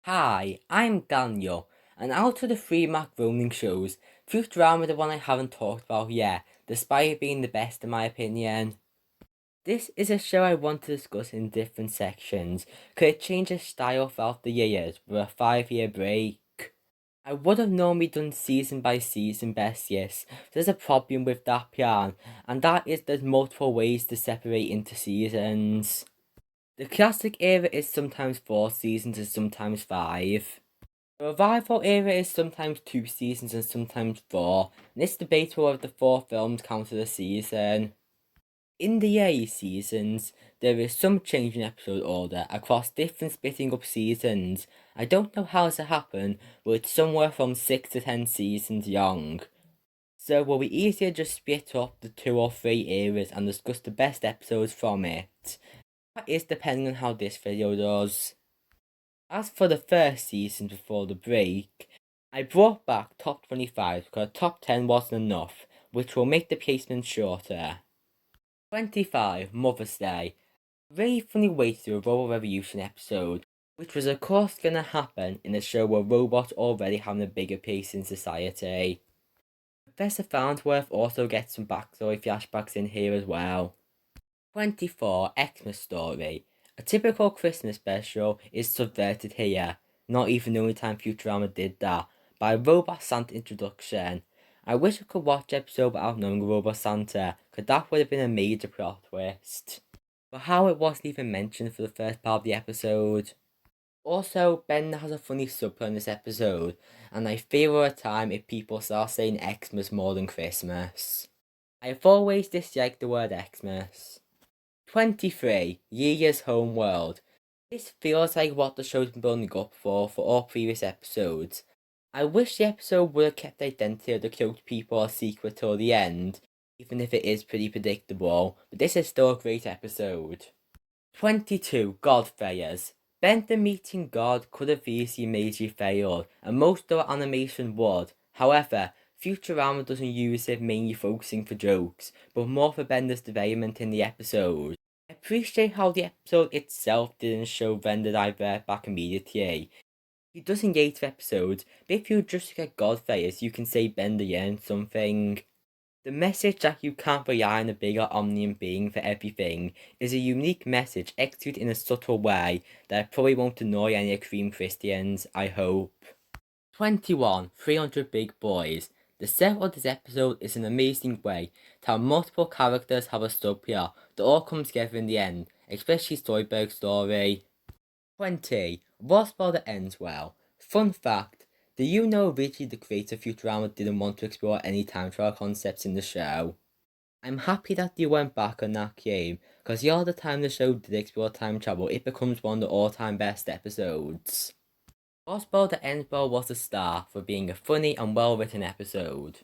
Hi, I'm Daniel, and out of the three macaroni shows, Futurama the one I haven't talked about yet, despite it being the best in my opinion. This is a show I want to discuss in different sections, because it changes style throughout the years with a 5-year break. I would have normally done season by season best yes, there's a problem with that plan, and that is there's multiple ways to separate into seasons. The classic era is sometimes 4 seasons and sometimes 5. The revival era is sometimes 2 seasons and sometimes 4, and it's debatable whether the 4 films count as a season. In the early seasons, there is some change in episode order across different splitting up seasons. I don't know how this happened, but it's somewhere from 6 to 10 seasons young. So will be easier to just split up the 2 or 3 eras and discuss the best episodes from it. That is depending on how this video does. As for the first season before the break, I brought back top 25 because top 10 wasn't enough, which will make the placement shorter. 25, Mother's Day. A really funny way to do a Robot Revolution episode, which was of course gonna happen in a show where robots already having a bigger place in society. Professor Farnsworth also gets some backstory flashbacks in here as well. 24, Xmas Story. A typical Christmas special is subverted here, not even the only time Futurama did that, by a Robot Santa introduction. I wish I could watch the episode without knowing Robot Santa, cause that would have been a major plot twist. But how it wasn't even mentioned for the first part of the episode. Also, Ben has a funny subplot in this episode, and I fear over time if people start saying Xmas more than Christmas. I have always disliked the word Xmas. 23, Year's Home World. This feels like what the show's been building up for all previous episodes. I wish the episode would have kept the identity of the cloaked people a secret till the end, even if it is pretty predictable, but this is still a great episode. 22, God Fairs. Bender meeting God could have easily majorly failed, and most of the animation would. However, Futurama doesn't use it mainly focusing for jokes, but more for Bender's development in the episode. I appreciate how the episode itself didn't show Bender divert back immediately. He does engage with episodes, but if you just get God Fairs, you can say Bender learned something. The message that you can't rely on a bigger omniscient being for everything is a unique message executed in a subtle way that probably won't annoy any extreme Christians, I hope. 21, 300 Big Boys. The setup of this episode is an amazing way to have multiple characters have a subplot that all comes together in the end, especially Storyberg's story. 20, Roswell that ends well. Fun fact, do you know originally the creator of Futurama didn't want to explore any time travel concepts in the show? I'm happy that they went back on that game, because the other time the show did explore time travel, it becomes one of the all-time best episodes. Roswell the Ends Well was a star for being a funny and well-written episode.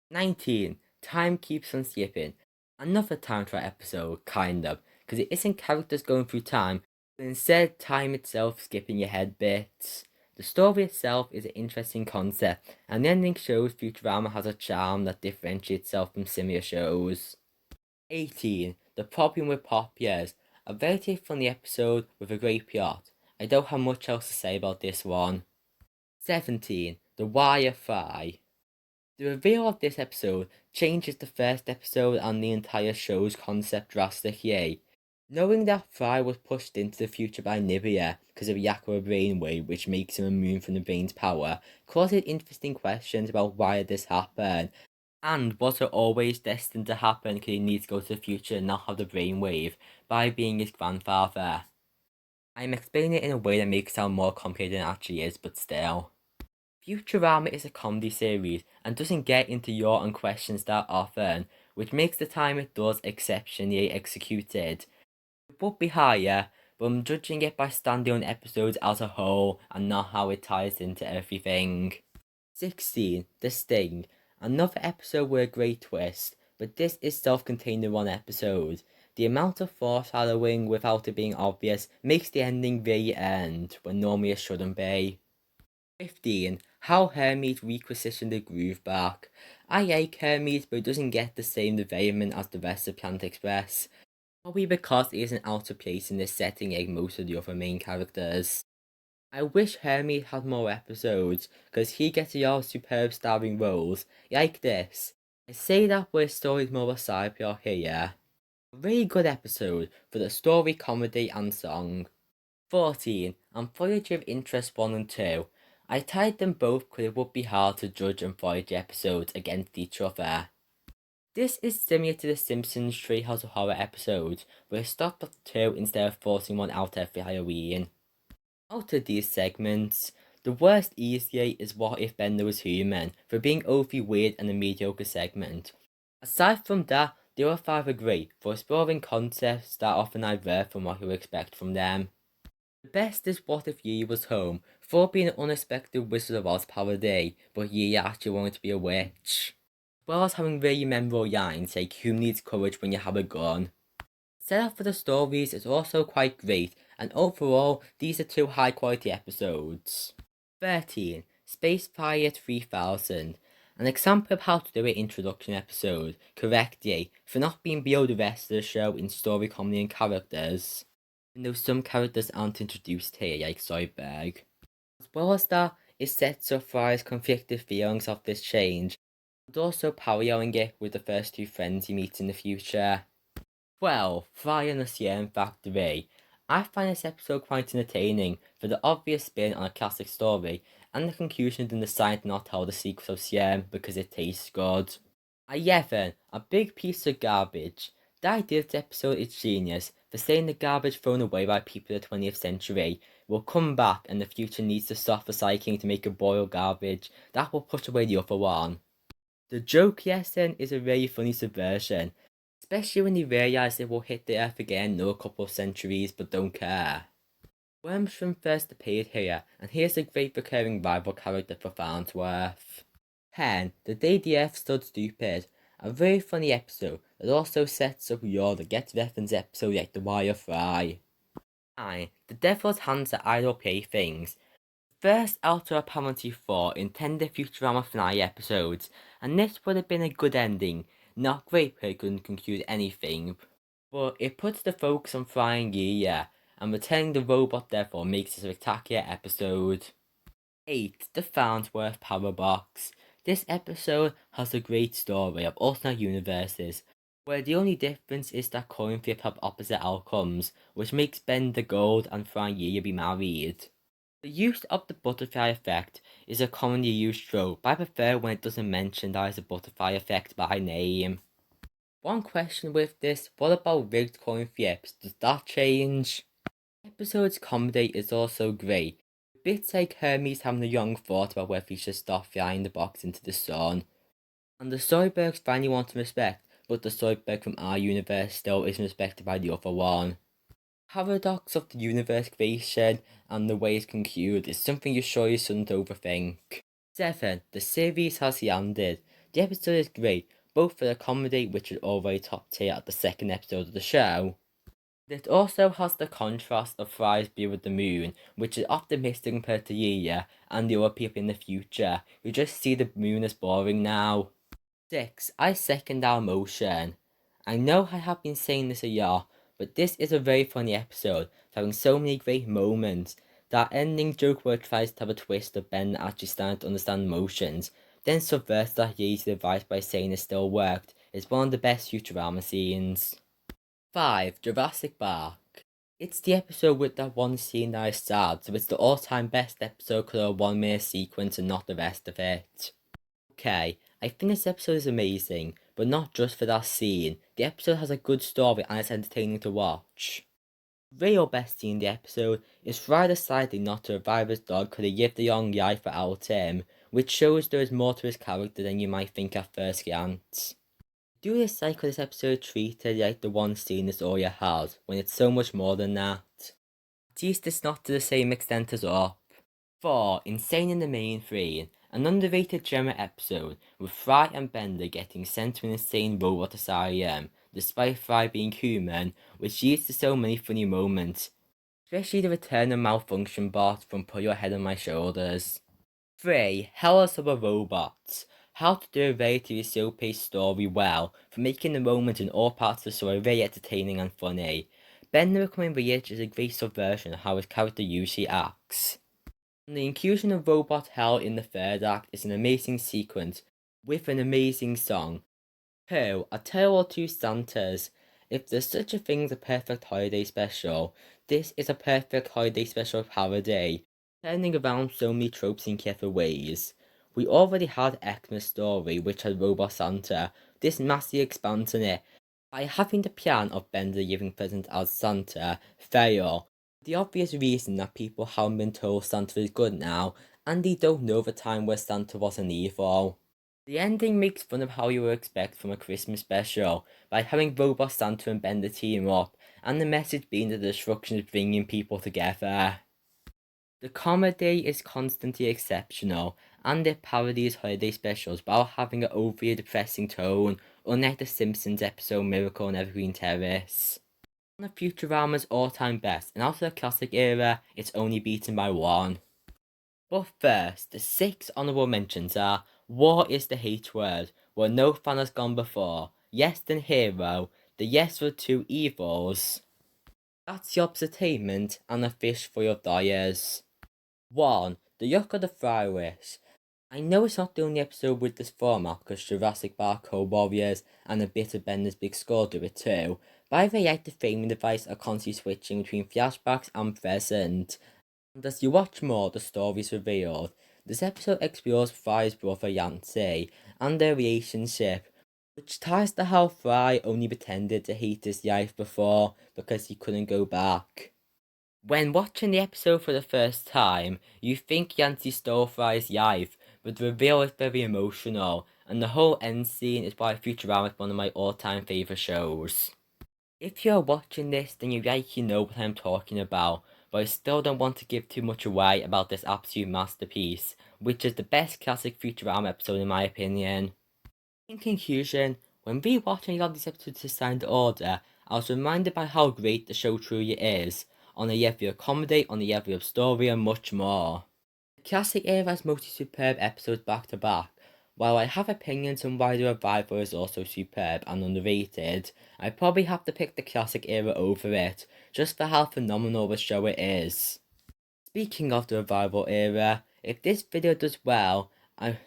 19, Time Keeps on Skipping. Another time travel episode, kind of, because it isn't characters going through time, but instead time itself skipping ahead bits. The story itself is an interesting concept, and the ending shows Futurama has a charm that differentiates itself from similar shows. 18, The Problem with Pop Years. A very funny episode with a great plot. I don't have much else to say about this one. 17, The Wire Fry. The reveal of this episode changes the first episode and the entire show's concept drastically. Knowing that Fry was pushed into the future by Nibia because of a Yakura brainwave which makes him immune from the brain's power causes interesting questions about why this happened, and was it always destined to happen because he needs to go to the future and not have the brainwave by being his grandfather. I'm explaining it in a way that makes it sound more complicated than it actually is, but still. Futurama is a comedy series and doesn't get into yaw and questions that often, which makes the time it does exceptionally executed. It would be higher, but I'm judging it by standalone episodes as a whole and not how it ties into everything. 16, The Sting. Another episode with a great twist, but this is self-contained in one episode. The amount of foreshadowing without it being obvious makes the ending really end, when normally it shouldn't be. 15, How Hermes requisitioned the groove back. I like Hermes, but it doesn't get the same development as the rest of Planet Express. Probably because it isn't out of place in this setting like most of the other main characters. I wish Hermes had more episodes, because he gets a lot of superb starring roles, like this. I say that where story's more of a side plot here. A really good episode for the story, comedy, and song. 14. And Voyage of Interest 1 and 2. I tied them both because it would be hard to judge Voyage episodes against each other. This is similar to the Simpsons Treehouse of Horror episodes, where it stopped at 2 instead of forcing one out every Halloween. Out of these segments, the worst easier is What If Bender Was Human, for being overly weird and a mediocre segment. Aside from that, the other 5 are great for exploring concepts that often diverge from what you would expect from them. The best is What If Yi Was Home, for being an unexpected Wizard of Oz parody, but Yi actually wanted to be a witch. As well as having really memorable lines like who needs courage when you have a gun. Setup for the stories is also quite great, and overall, these are 2 high quality episodes. 13. Space Pirate 3000. An example of how to do an introduction episode correctly for not being below the rest of the show in story, comedy, and characters. Even though some characters aren't introduced here, like Zoidberg. As well as that, it sets up Fry's conflicted feelings of this change, but also paralleling it with the first 2 friends he meets in the future. 12. Fry and the CM Factory. I find this episode quite entertaining for the obvious spin on a classic story, and the conclusion of them deciding to not tell the secret of CM because it tastes good. 11. A big piece of garbage. The idea of the episode is genius, for saying the garbage thrown away by people of the 20th century will come back and the future needs to stop recycling to make a boiled garbage that will push away the other one. The joke lesson is a really funny subversion, especially when you realise it will hit the earth again in a couple of centuries but don't care. Wormshroom first appeared here, and here's a great recurring rival character for Farnsworth. 10. The Day the Earth Stood Stupid. A very funny episode that also sets up Yoda gets reference episode like The Wire Fry. 9. The Devil's Hands Are Idle Playthings. First out of apparently 4 intended Futurama finale episodes, and this would have been a good ending. Not great because it couldn't conclude anything, but it puts the focus on flying Yi, and returning the robot therefore makes a spectacular episode. 8. The Farnsworth Paradox. This episode has a great story of alternate universes, where the only difference is that coin flips have opposite outcomes, which makes Ben the Gold and Flying Yi be married. The use of the butterfly effect is a commonly used trope, but I prefer when it doesn't mention that it's a butterfly effect by name. One question with this, what about rigged coin flips? Does that change? The episode's comedy is also great. Bits like Hermes having a young thought about whether he should stop flying the box into the sun. And the Zoidbergs finally want some respect, but the Zoidberg from our universe still isn't respected by the other one. Paradox of the universe creation and the way it's concluded is something you surely shouldn't overthink. 7. The series has landed. The episode is great, both for the comedy, which is already top tier at the second episode of the show. It also has the contrast of Fry's view of the moon, which is optimistic compared to Yiya and the other people in the future, who just see the moon as boring now. 6. I second our motion. I know I have been saying this a lot, but this is a very funny episode, having so many great moments. That ending joke where it tries to have a twist of Ben actually starting to understand emotions, then subverts that easy advice by saying it still worked, is one of the best Futurama scenes. 5. Jurassic Park. It's the episode with that one scene that is sad, so it's the all-time best episode because of a 1 minute sequence and not the rest of it. Okay, I think this episode is amazing, but not just for that scene. The episode has a good story and it's entertaining to watch. The real best scene in the episode is Fry deciding not to revive his dog because he lived the young life without him, which shows there is more to his character than you might think at first glance. Do this cycle this episode treated like the one scene this Oya has, when it's so much more than that. At least it's not to the same extent as Up. 4. Insane in the Mainframe. An underrated Gemma episode, with Fry and Bender getting sent to an insane robot asylum, despite Fry being human, which leads to so many funny moments, especially the return of Malfunction Bot from Put Your Head on My Shoulders. 3. Hell of Other Robots. How to do a relatively slow-paced story well, for making the moment in all parts of the story very entertaining and funny. Bender becoming rich is a great subversion of how his character usually acts. And the inclusion of Robot Hell in the third act is an amazing sequence, with an amazing song. A Tale or Two Santas. If there's such a thing as a perfect holiday special, this is a perfect holiday special parody, turning around so many tropes in clever ways. We already had Xmas Story, which had Robot Santa. This massively expands on it by having the plan of Bender giving presents as Santa fail. The obvious reason that people haven't been told Santa is good now, and they don't know the time where Santa wasn't evil. The ending makes fun of how you would expect from a Christmas special, by having Robot Santa and Bender team up, and the message being that the destruction is bringing people together. The comedy is constantly exceptional, and it parodies holiday specials while having an overly depressing tone, unlike the Simpsons episode Miracle on Evergreen Terrace. One of Futurama's all-time best, and out of the classic era, it's only beaten by one. But first, the 6 honourable mentions are: War is the hate word, where no fan has gone before; Yes then Hero, the yes for two evils; That's your entertainment, and a fish for your dyers. 1. The Yuck of the Flyweight. I know it's not the only episode with this format, because Jurassic Park Cold Warriors and a bit of Bender's Big Score do it too, but I really like the framing device of constantly switching between flashbacks and present. And as you watch more, the story is revealed. This episode explores Fry's brother Yancey and their relationship, which ties to how Fry only pretended to hate his wife before because he couldn't go back. When watching the episode for the first time, you think Yancey stole Fry's wife, but the reveal is very emotional, and the whole end scene is why Futurama is one of my all-time favourite shows. If you're watching this, then you likely know what I'm talking about, but I still don't want to give too much away about this absolute masterpiece, which is the best classic Futurama episode in my opinion. In conclusion, when rewatching all these episodes to Signed Order, I was reminded by how great the show truly is, on the level of comedy, on the level of story, and much more. The classic era has mostly superb episodes back to back. While I have opinions on why the revival is also superb and underrated, I probably have to pick the classic era over it, just for how phenomenal the show it is. Speaking of the revival era, if this video does well, I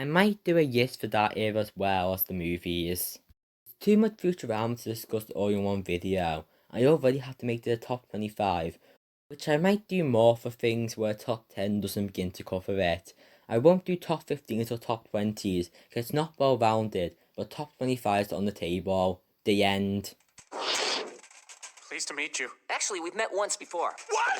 might do a yes for that era as well as the movies. It's too much Futurama to discuss all in one video. I already have to make it a top 25, which I might do more for things where top 10 doesn't begin to cover it. I won't do top 15s or top 20s, because it's not well rounded, but top 25s are on the table. The end. Pleased to meet you. Actually, we've met once before. What?